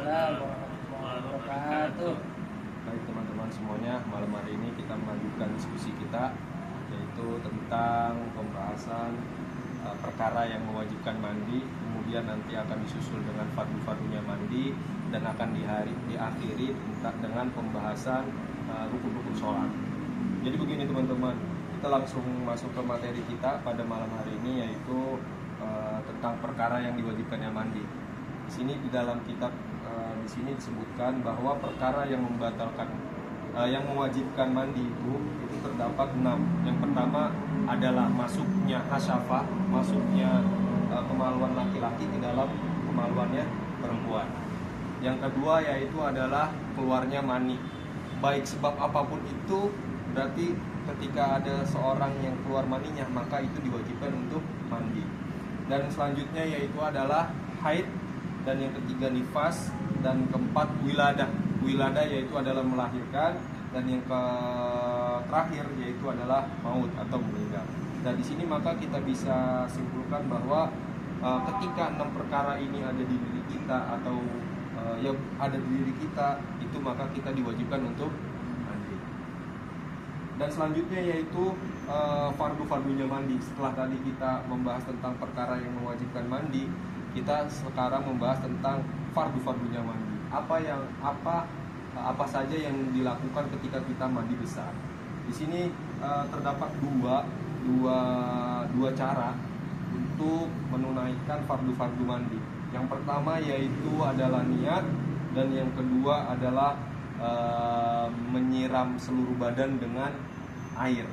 Waalaikumsalam warahmatullahi wabarakatuh. Baik teman-teman semuanya, malam hari ini kita melanjutkan diskusi kita, yaitu tentang pembahasan perkara yang mewajibkan mandi. Kemudian nanti akan disusul dengan fardu-fardunya mandi, dan akan diakhiri dengan pembahasan rukun-rukun sholat. Jadi begini teman-teman, kita langsung masuk ke materi kita pada malam hari ini, yaitu tentang perkara yang diwajibkannya mandi. Di sini di dalam kitab di sini disebutkan bahwa perkara yang membatalkan yang mewajibkan mandi itu terdapat 6. Yang pertama adalah masuknya hasyafah, masuknya kemaluan laki-laki ke dalam kemaluannya perempuan. Yang kedua yaitu adalah keluarnya mani. Baik sebab apapun itu, berarti ketika ada seorang yang keluar maninya, maka itu diwajibkan untuk mandi. Dan selanjutnya yaitu adalah haid, dan yang ketiga nifas, dan keempat wiladah. Wiladah yaitu adalah melahirkan, dan yang terakhir yaitu adalah maut atau meninggal. Dan di sini maka kita bisa simpulkan bahwa ketika 6 perkara ini ada di diri kita atau yang ada di diri kita, itu maka kita diwajibkan untuk mandi. Dan selanjutnya yaitu fardu-fardunya mandi. Setelah tadi kita membahas tentang perkara yang mewajibkan mandi, kita sekarang membahas tentang fardu-fardunya mandi. Apa saja yang dilakukan ketika kita mandi besar. Di sini terdapat dua cara untuk menunaikan fardu-fardu mandi. Yang pertama yaitu adalah niat, dan yang kedua adalah menyiram seluruh badan dengan air.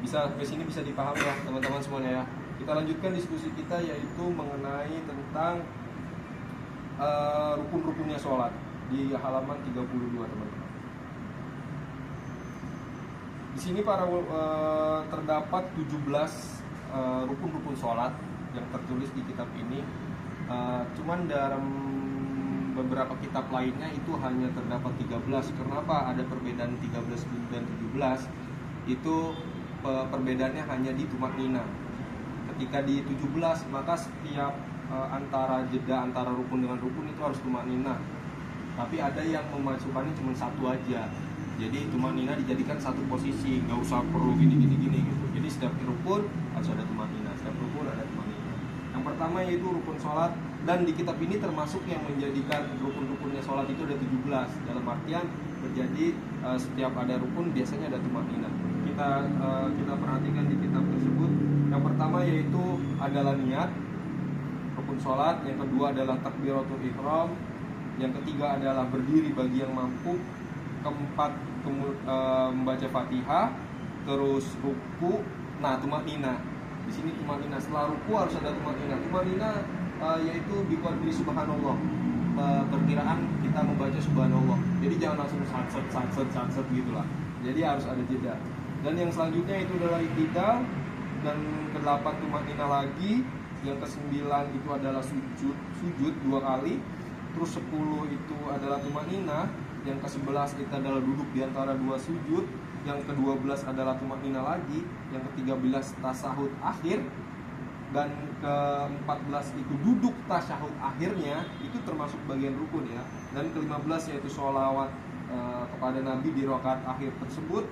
Bisa ke sini bisa dipahami ya teman-teman semuanya ya. Kita lanjutkan diskusi kita, yaitu mengenai tentang rukun-rukunnya sholat di halaman 32 teman-teman. Di sini terdapat 17 rukun-rukun sholat yang tertulis di kitab ini. Cuman dalam beberapa kitab lainnya itu hanya terdapat 13. Kenapa ada perbedaan 13 dan 17? Itu perbedaannya hanya di tumaknina. Ketika di 17 maka setiap antara jeda antara rukun dengan rukun itu harus tumaknina. Tapi ada yang memasukkannya cuma satu aja. Jadi tumaknina dijadikan satu posisi, nggak usah perlu gini gitu. Jadi setiap rukun harus ada tumaknina, setiap rukun ada tumaknina. Yang pertama yaitu rukun sholat, dan di kitab ini termasuk yang menjadikan rukun-rukunnya sholat itu ada 17. Dalam artian terjadi setiap ada rukun biasanya ada tumaknina. Kita perhatikan di kitab tersebut. Yang pertama yaitu adalah niat, rukun sholat. Yang kedua adalah takbiratul ihram. Yang ketiga adalah berdiri bagi yang mampu. Keempat membaca Fatihah, terus ruku. Nah, tumaknina. Di sini tumaknina. Setelah ruku harus ada tumaknina. Tumaknina yaitu biqadri subhanallah. Perkiraan kita membaca subhanallah. Jadi jangan langsung satset gitulah. Jadi harus ada jeda. Dan yang selanjutnya itu adalah iktidal, dan ke-8 tumaknina lagi. Yang ke-9 itu adalah sujud 2 kali. Terus 10 itu adalah tumaknina. Yang ke-11 itu adalah duduk di antara 2 sujud. Yang ke-12 adalah tumaknina lagi. Yang ke-13 tasyahud akhir. Dan ke-14 itu duduk tasyahud akhirnya. Itu termasuk bagian rukun ya. Dan ke-15 yaitu sholawat kepada Nabi di rakaat akhir tersebut.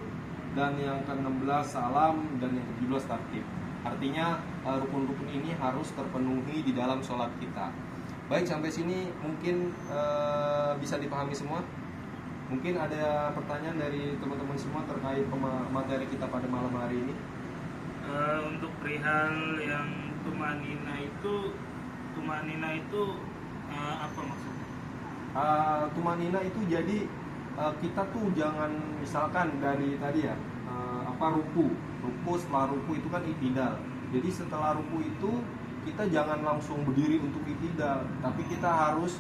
Dan yang ke-16 salam, dan yang ke-17 tartib. Artinya rukun-rukun ini harus terpenuhi di dalam sholat kita. Baik, sampai sini mungkin bisa dipahami semua. Mungkin ada pertanyaan dari teman-teman semua terkait materi kita pada malam hari ini. Untuk perihal yang tumanina itu apa maksudnya? Tumanina itu jadi kita tuh jangan misalkan dari tadi ya ruku setelah ruku itu kan iktidal. Jadi setelah ruku itu kita jangan langsung berdiri untuk iktidal, tapi kita harus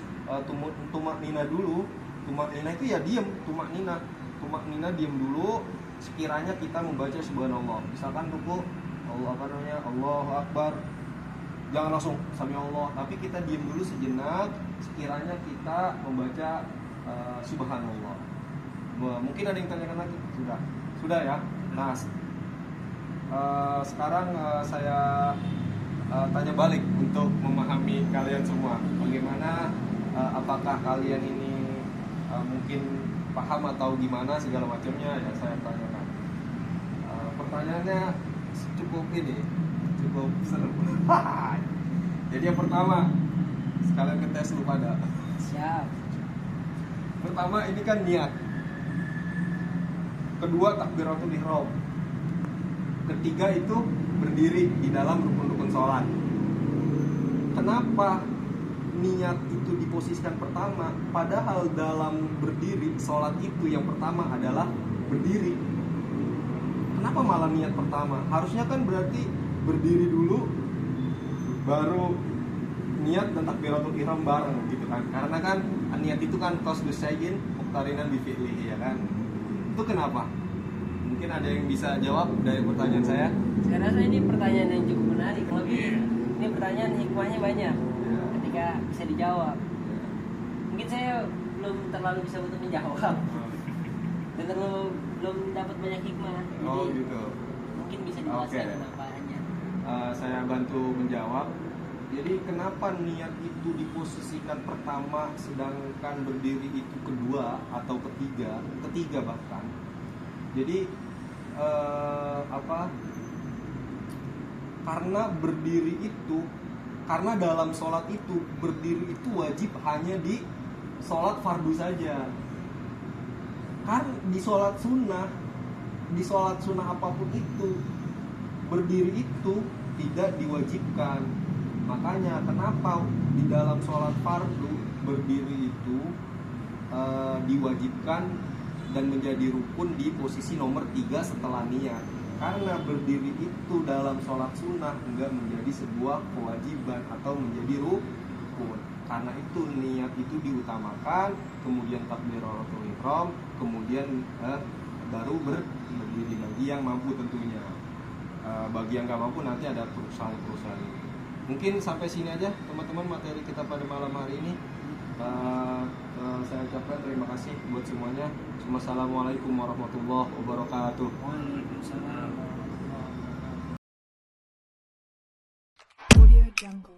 tumaknina dulu. Tumaknina itu ya diam, tumaknina diam dulu. Sekiranya kita membaca subhanallah, misalkan ruku Allahu akbar, jangan langsung sami Allah, tapi kita diam dulu sejenak. Sekiranya kita membaca subhanallah. Mungkin ada yang tanyakan lagi? Sudah ya. Nah, sekarang saya tanya balik untuk memahami kalian semua. Bagaimana apakah kalian ini mungkin paham atau gimana segala macamnya, ya saya tanyakan. Pertanyaannya cukup seru. Jadi yang pertama, sekalian ngetes lu pada. Siap. Pertama ini kan niat. Kedua takbiratul ihram. Ketiga itu berdiri di dalam rukun-rukun sholat. Kenapa niat itu diposisikan pertama? Padahal dalam berdiri sholat itu yang pertama adalah berdiri. Kenapa malah niat pertama? Harusnya kan berarti berdiri dulu, baru niat dan takbiratul ihram bareng gitu kan. Karena kan niat itu kan qasdus syai'in muqtarinan bi fi'lihi, ya kan. Itu kenapa? Mungkin ada yang bisa jawab dari pertanyaan saya? Saya rasa ini pertanyaan yang cukup menarik. Lebih Iya. ini pertanyaan hikmahnya banyak Ya. ketika bisa dijawab. Mungkin saya belum terlalu bisa untuk menjawab dan belum dapat banyak hikmah. Jadi Oh gitu. mungkin bisa dijelaskan Oke. kenapanya. Saya bantu menjawab. Jadi kenapa niat itu diposisikan pertama sedangkan berdiri itu kedua atau ketiga bahkan. Jadi karena berdiri itu, karena dalam sholat itu berdiri itu wajib hanya di sholat fardu saja. Kan di sholat sunnah apapun itu berdiri itu tidak diwajibkan. Makanya kenapa di dalam sholat fardu berdiri itu diwajibkan dan menjadi rukun di posisi nomor 3 setelah niat. Karena berdiri itu dalam sholat sunnah enggak menjadi sebuah kewajiban atau menjadi rukun. Karena itu niat itu diutamakan, kemudian takbiratul ihram, kemudian baru berdiri bagi yang mampu tentunya. Bagi yang nggak mampu nanti ada perusahaan. Mungkin sampai sini aja teman-teman materi kita pada malam hari ini. Saya ucapkan terima kasih buat semuanya. Wassalamualaikum warahmatullahi wabarakatuh. Waalaikumsalam. Audio Jungle.